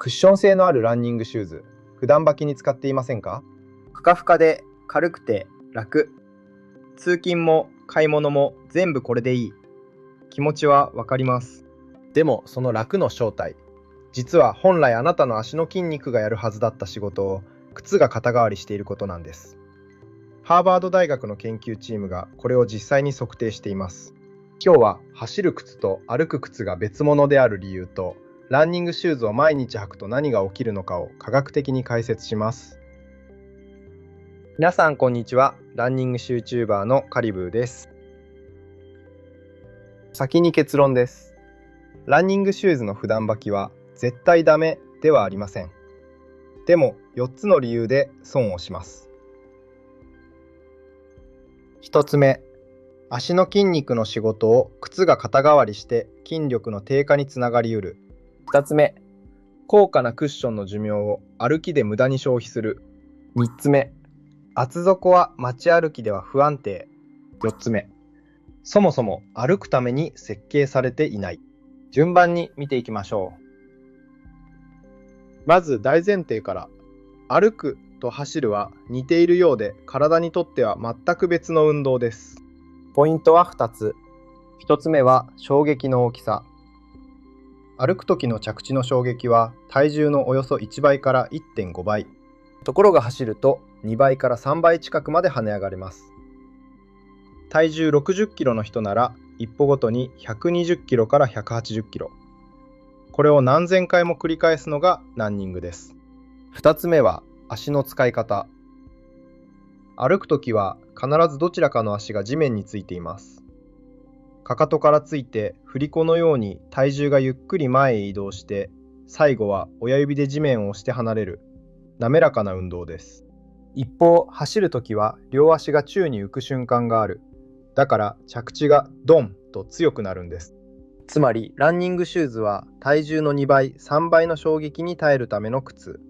クッション性のあるランニングシューズ、普段履きに使っていませんか？ふかふかで軽くて楽。通勤も買い物も全部これでいい。気持ちはわかります。でもその楽の正体、実は本来あなたの足の筋肉がやるはずだった仕事を靴が肩代わりしていることなんです。ハーバード大学の研究チームがこれを実際に測定しています。今日は走る靴と歩く靴が別物である理由と、ランニングシューズを毎日履くと何が起きるのかを科学的に解説します。皆さんこんにちは。ランニングシューチューバーのカリブーです。先に結論です。ランニングシューズの普段履きは絶対ダメではありません。でも4つの理由で損をします。1つ目、足の筋肉の仕事を靴が肩代わりして筋力の低下につながりうる。2つ目、高価なクッションの寿命を歩きで無駄に消費する。3つ目、厚底は街歩きでは不安定。4つ目、そもそも歩くために設計されていない。順番に見ていきましょう。まず大前提から、歩くと走るは似ているようで体にとっては全く別の運動です。ポイントは2つ。1つ目は衝撃の大きさ。歩く時の着地の衝撃は体重のおよそ1倍から 1.5 倍。ところが走ると2倍から3倍近くまで跳ね上がれます。体重60キロの人なら一歩ごとに120キロから180キロ。これを何千回も繰り返すのがランニングです。2つ目は足の使い方。歩くときは必ずどちらかの足が地面についています。かかとからついて振り子のように体重がゆっくり前へ移動して、最後は親指で地面を押して離れる滑らかな運動です。一方、走るときは両足が宙に浮く瞬間がある。だから着地がドンと強くなるんです。つまりランニングシューズは体重の2倍、3倍の衝撃に耐えるための靴。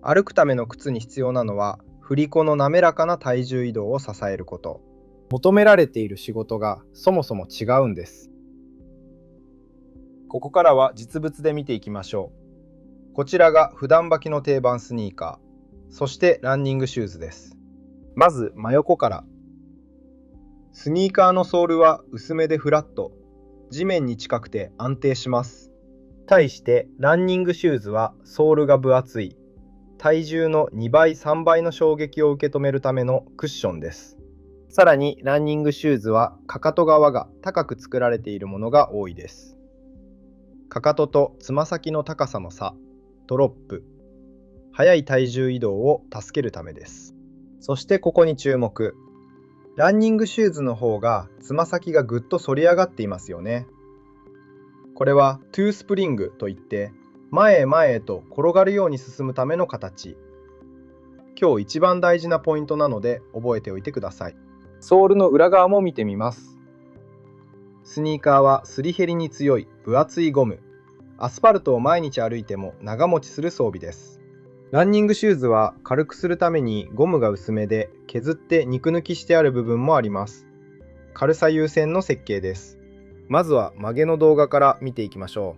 歩くための靴に必要なのは振り子の滑らかな体重移動を支えること。求められている仕事がそもそも違うんです。ここからは実物で見ていきましょう。こちらが普段履きの定番スニーカー、そしてランニングシューズです。まず真横から。スニーカーのソールは薄めでフラット、地面に近くて安定します。対してランニングシューズはソールが分厚い、体重の2倍3倍の衝撃を受け止めるためのクッションです。さらにランニングシューズはかかと側が高く作られているものが多いです。かかととつま先の高さの差、ドロップ、速い体重移動を助けるためです。そしてここに注目。ランニングシューズの方がつま先がぐっと反り上がっていますよね。これはトゥースプリングといって、前へ前へと転がるように進むための形。今日一番大事なポイントなので覚えておいてください。ソールの裏側も見てみます。スニーカーはすり減りに強い分厚いゴム。アスファルトを毎日歩いても長持ちする装備です。ランニングシューズは軽くするためにゴムが薄めで削って肉抜きしてある部分もあります。軽さ優先の設計です。まずは曲げの動画から見ていきましょ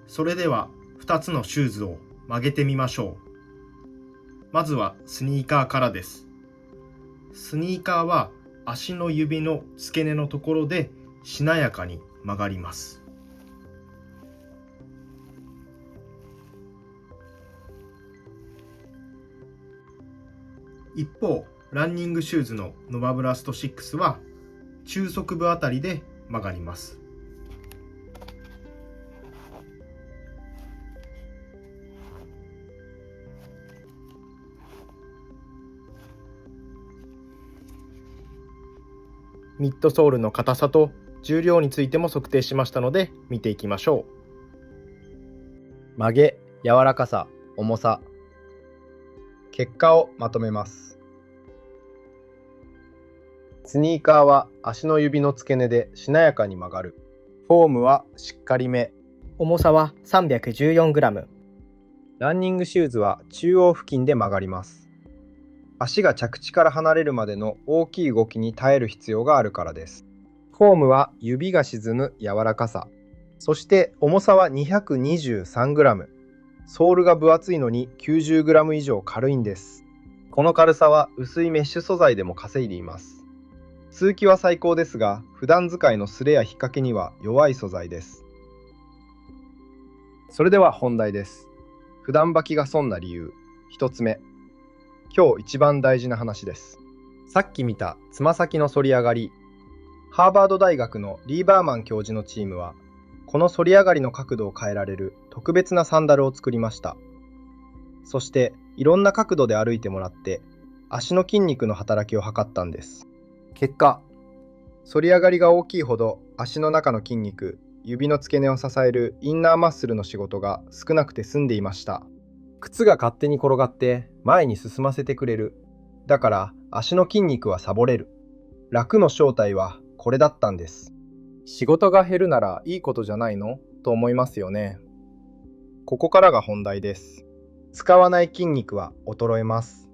う。それでは2つのシューズを曲げてみましょう。まずはスニーカーからです。スニーカーは足の指の付け根のところでしなやかに曲がります。一方、ランニングシューズのノバブラスト6は中足部あたりで曲がります。ミッドソールの硬さと重量についても測定しましたので見ていきましょう。曲げ、柔らかさ、重さ。結果をまとめます。スニーカーは足の指の付け根でしなやかに曲がる。フォームはしっかりめ。重さは 314g。ランニングシューズは中央付近で曲がります。足が着地から離れるまでの大きい動きに耐える必要があるからです。フォームは指が沈む柔らかさ。そして重さは 223g。ソールが分厚いのに 90g 以上軽いんです。この軽さは薄いメッシュ素材でも稼いでいます。通気は最高ですが、普段使いの擦れや引っ掛けには弱い素材です。それでは本題です。普段履きが損な理由。1つ目。今日一番大事な話です。さっき見たつま先の反り上がり。ハーバード大学のリーバーマン教授のチームは、この反り上がりの角度を変えられる特別なサンダルを作りました。そしていろんな角度で歩いてもらって足の筋肉の働きを測ったんです。結果、反り上がりが大きいほど足の中の筋肉、指の付け根を支えるインナーマッスルの仕事が少なくて済んでいました。靴が勝手に転がって前に進ませてくれる。だから足の筋肉はサボれる。楽の正体はこれだったんです。仕事が減るならいいことじゃないのと思いますよね。ここからが本題です。使わない筋肉は衰えます。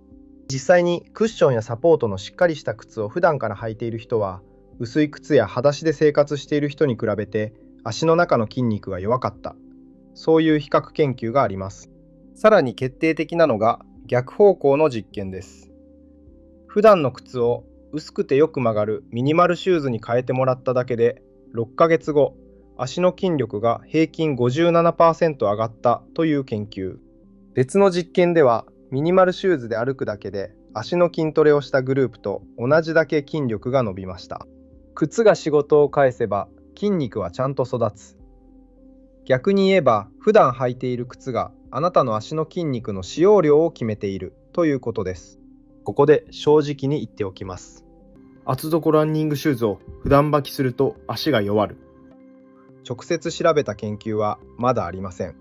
実際にクッションやサポートのしっかりした靴を普段から履いている人は、薄い靴や裸足で生活している人に比べて足の中の筋肉が弱かった。そういう比較研究があります。さらに決定的なのが逆方向の実験です。普段の靴を薄くてよく曲がるミニマルシューズに変えてもらっただけで、6ヶ月後、足の筋力が平均 57% 上がったという研究。別の実験では、ミニマルシューズで歩くだけで足の筋トレをしたグループと同じだけ筋力が伸びました。靴が仕事を返せば筋肉はちゃんと育つ。逆に言えば、普段履いている靴があなたの足の筋肉の使用量を決めているということです。ここで正直に言っておきます。厚底ランニングシューズを普段履きすると足が弱る。直接調べた研究はまだありません。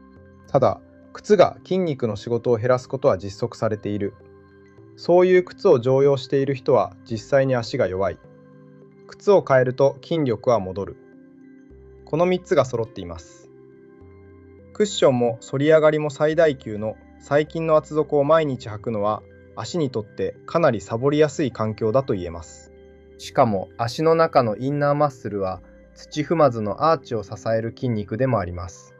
ただ、靴が筋肉の仕事を減らすことは実測されている。そういう靴を常用している人は実際に足が弱い。靴を変えると筋力は戻る。この3つが揃っています。クッションも反り上がりも最大級の最近の厚底を毎日履くのは、足にとってかなりサボりやすい環境だと言えます。しかも足の中のインナーマッスルは土踏まずのアーチを支える筋肉でもあります。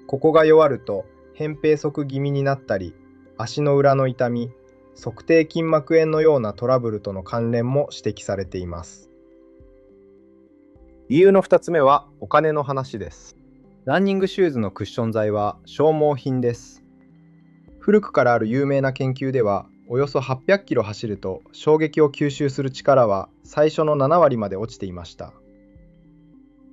ここが弱ると扁平足気味になったり、足の裏の痛み、足底筋膜炎のようなトラブルとの関連も指摘されています。理由の2つ目はお金の話です。ランニングシューズのクッション材は消耗品です。古くからある有名な研究では、およそ800キロ走ると衝撃を吸収する力は最初の7割まで落ちていました。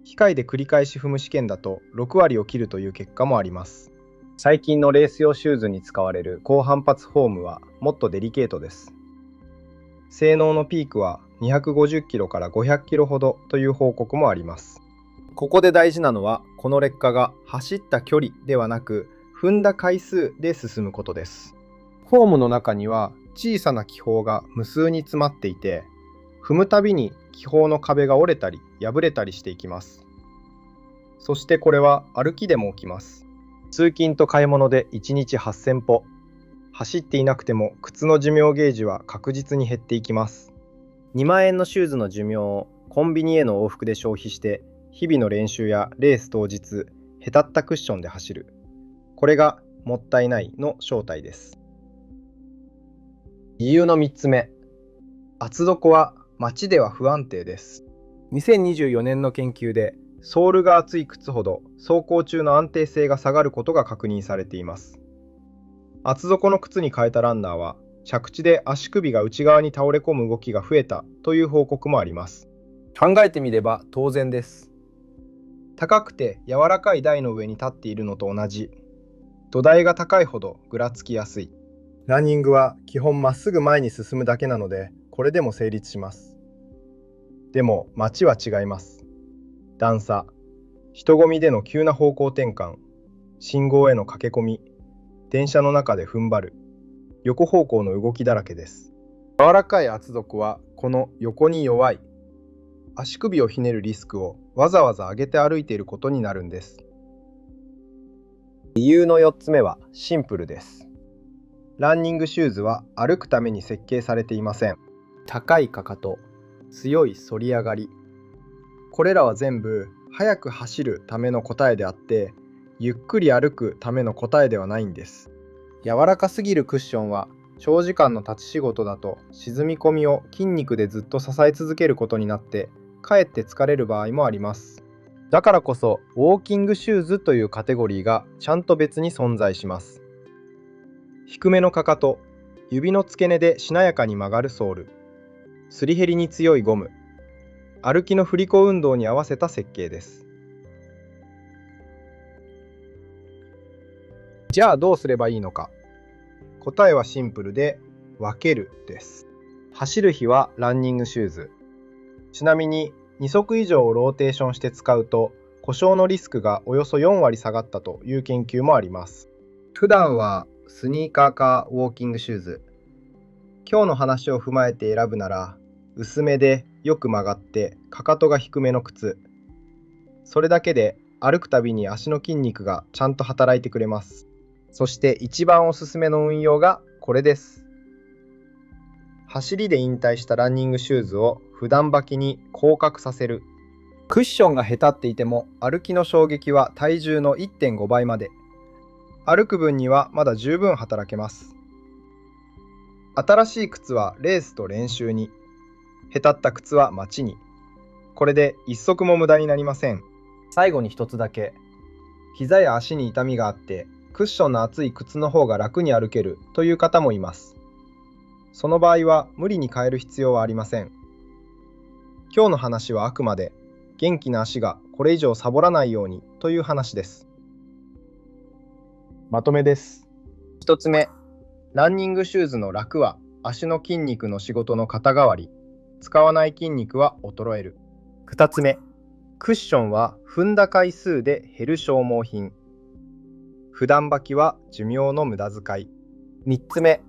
機械で繰り返し踏む試験だと6割を切るという結果もあります。最近のレース用シューズに使われる高反発フォームはもっとデリケートです。性能のピークは250キロから500キロほどという報告もあります。ここで大事なのは、この劣化が走った距離ではなく、踏んだ回数で進むことです。フォームの中には小さな気泡が無数に詰まっていて、踏むたびに気泡の壁が折れたり破れたりしていきます。そしてこれは歩きでも起きます。通勤と買い物で1日8000歩。走っていなくても靴の寿命ゲージは確実に減っていきます。2万円のシューズの寿命をコンビニへの往復で消費して、日々の練習やレース当日、へたったクッションで走る。これがもったいないの正体です。理由の3つ目。厚底は街では不安定です。2024年の研究で、ソールが厚い靴ほど走行中の安定性が下がることが確認されています。厚底の靴に変えたランナーは、着地で足首が内側に倒れ込む動きが増えたという報告もあります。考えてみれば当然です。高くて柔らかい台の上に立っているのと同じ。土台が高いほどぐらつきやすい。ランニングは基本まっすぐ前に進むだけなので、これでも成立します。でも街は違います。段差、人混みでの急な方向転換、信号への駆け込み、電車の中で踏ん張る、横方向の動きだらけです。柔らかい厚底はこの横に弱い。足首をひねるリスクをわざわざ上げて歩いていることになるんです。理由の4つ目はシンプルです。ランニングシューズは歩くために設計されていません。高いかかと、強い反り上がり。これらは全部速く走るための答えであって、ゆっくり歩くための答えではないんです。柔らかすぎるクッションは長時間の立ち仕事だと沈み込みを筋肉でずっと支え続けることになってかえって疲れる場合もあります。だからこそウォーキングシューズというカテゴリーがちゃんと別に存在します。低めのかかと、指の付け根でしなやかに曲がるソール、すり減りに強いゴム、歩きの振り子運動に合わせた設計です。じゃあどうすればいいのか。答えはシンプルで分けるです。走る日はランニングシューズ。ちなみに2足以上をローテーションして使うと故障のリスクがおよそ4割下がったという研究もあります。普段はスニーカーかウォーキングシューズ。今日の話を踏まえて選ぶなら薄めでよく曲がってかかとが低めの靴。それだけで歩くたびに足の筋肉がちゃんと働いてくれます。そして一番おすすめの運用がこれです。走りで引退したランニングシューズを普段履きに降格させる。クッションがへたっていても歩きの衝撃は体重の 1.5 倍まで。歩く分にはまだ十分働けます。新しい靴はレースと練習に、へたった靴は街に。これで一足も無駄になりません。最後に一つだけ。膝や足に痛みがあってクッションの厚い靴の方が楽に歩けるという方もいます。その場合は無理に変える必要はありません。今日の話はあくまで元気な足がこれ以上サボらないようにという話です。まとめです。一つ目、ランニングシューズの楽は足の筋肉の仕事の肩代わり、使わない筋肉は衰える。二つ目、クッションは踏んだ回数で減る消耗品。普段履きは寿命の無駄遣い。三つ目、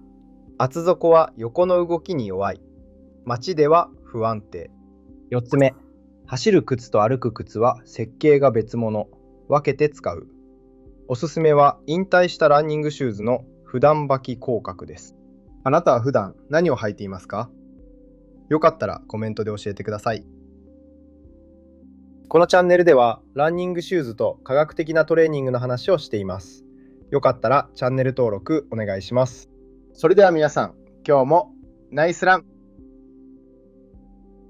厚底は横の動きに弱い。街では不安定。四つ目、走る靴と歩く靴は設計が別物。分けて使う。おすすめは引退したランニングシューズの普段履き降格です。あなたは普段何を履いていますか？よかったらコメントで教えてください。このチャンネルではランニングシューズと科学的なトレーニングの話をしています。よかったらチャンネル登録お願いします。それでは皆さん、今日もナイスラン。